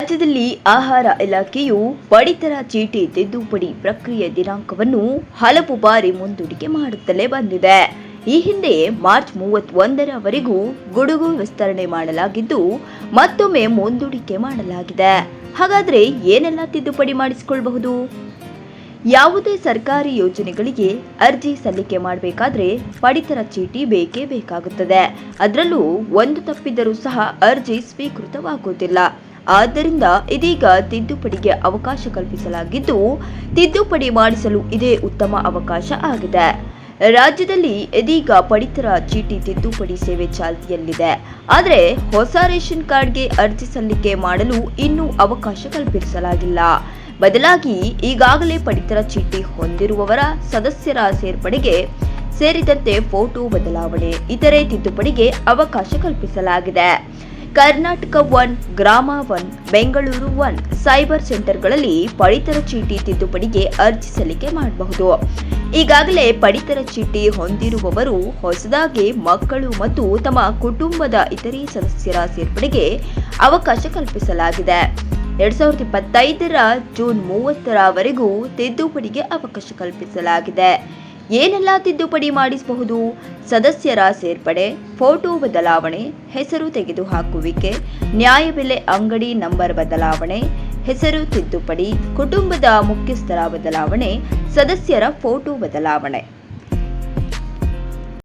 ರಾಜ್ಯದಲ್ಲಿ ಆಹಾರ ಇಲಾಖೆಯು ಪಡಿತರ ಚೀಟಿ ತಿದ್ದುಪಡಿ ಪ್ರಕ್ರಿಯೆ ದಿನಾಂಕವನ್ನು ಹಲವು ಬಾರಿ ಮುಂದೂಡಿಕೆ ಮಾಡುತ್ತಲೇ ಬಂದಿದೆ. ಈ ಹಿಂದೆ ಮಾರ್ಚ್ 31ರವರೆಗೂ ಗುಡುಗು ವಿಸ್ತರಣೆ ಮಾಡಲಾಗಿದ್ದು ಮತ್ತೊಮ್ಮೆ ಮುಂದೂಡಿಕೆ ಮಾಡಲಾಗಿದೆ. ಹಾಗಾದ್ರೆ ಏನೆಲ್ಲ ತಿದ್ದುಪಡಿ ಮಾಡಿಸಿಕೊಳ್ಳಬಹುದು? ಯಾವುದೇ ಸರ್ಕಾರಿ ಯೋಜನೆಗಳಿಗೆ ಅರ್ಜಿ ಸಲ್ಲಿಕೆ ಮಾಡಬೇಕಾದ್ರೆ ಪಡಿತರ ಚೀಟಿ ಬೇಕೇ ಬೇಕಾಗುತ್ತದೆ. ಅದರಲ್ಲೂ ಒಂದು ತಪ್ಪಿದರೂ ಸಹ ಅರ್ಜಿ ಸ್ವೀಕೃತವಾಗುವುದಿಲ್ಲ. ಆದ್ದರಿಂದ ಇದೀಗ ತಿದ್ದುಪಡಿಗೆ ಅವಕಾಶ ಕಲ್ಪಿಸಲಾಗಿದ್ದು, ತಿದ್ದುಪಡಿ ಮಾಡಿಸಲು ಇದೇ ಉತ್ತಮ ಅವಕಾಶ ಆಗಿದೆ. ರಾಜ್ಯದಲ್ಲಿ ಇದೀಗ ಪಡಿತರ ಚೀಟಿ ತಿದ್ದುಪಡಿ ಸೇವೆ ಚಾಲ್ತಿಯಲ್ಲಿದೆ. ಆದರೆ ಹೊಸ ರೇಷನ್ ಕಾರ್ಡ್ಗೆ ಅರ್ಜಿ ಸಲ್ಲಿಕೆ ಮಾಡಲು ಇನ್ನೂ ಅವಕಾಶ ಕಲ್ಪಿಸಲಾಗಿಲ್ಲ. ಬದಲಾಗಿ ಈಗಾಗಲೇ ಪಡಿತರ ಚೀಟಿ ಹೊಂದಿರುವವರ ಸದಸ್ಯರ ಸೇರ್ಪಡೆಗೆ ಸೇರಿದಂತೆ ಫೋಟೋ ಬದಲಾವಣೆ, ಇತರೆ ತಿದ್ದುಪಡಿಗೆ ಅವಕಾಶ ಕಲ್ಪಿಸಲಾಗಿದೆ. ಕರ್ನಾಟಕ 1, ಗ್ರಾಮ 1, ಬೆಂಗಳೂರು 1 ಸೈಬರ್ ಸೆಂಟರ್ಗಳಲ್ಲಿ ಪಡಿತರ ಚೀಟಿ ತಿದ್ದುಪಡಿಗೆ ಅರ್ಜಿ ಸಲ್ಲಿಕೆ ಮಾಡಬಹುದು. ಈಗಾಗಲೇ ಪಡಿತರ ಚೀಟಿ ಹೊಂದಿರುವವರು ಹೊಸದಾಗಿ ಮಕ್ಕಳು ಮತ್ತು ತಮ್ಮ ಕುಟುಂಬದ ಇತರೆ ಸದಸ್ಯರ ಸೇರ್ಪಡೆಗೆ ಅವಕಾಶ ಕಲ್ಪಿಸಲಾಗಿದೆ. 2025ರ ಜೂನ್ 30ರವರೆಗೂ ತಿದ್ದುಪಡಿಗೆ ಅವಕಾಶ ಕಲ್ಪಿಸಲಾಗಿದೆ. ಏನೆಲ್ಲ ತಿದ್ದುಪಡಿ ಮಾಡಿಸಬಹುದು? ಸದಸ್ಯರ ಸೇರ್ಪಡೆ, ಫೋಟೋ ಬದಲಾವಣೆ, ಹೆಸರು ತೆಗೆದುಹಾಕುವಿಕೆ, ನ್ಯಾಯಬೆಲೆ ಅಂಗಡಿ ನಂಬರ್ ಬದಲಾವಣೆ, ಹೆಸರು ತಿದ್ದುಪಡಿ, ಕುಟುಂಬದ ಮುಖ್ಯಸ್ಥರ ಬದಲಾವಣೆ, ಸದಸ್ಯರ ಫೋಟೋ ಬದಲಾವಣೆ.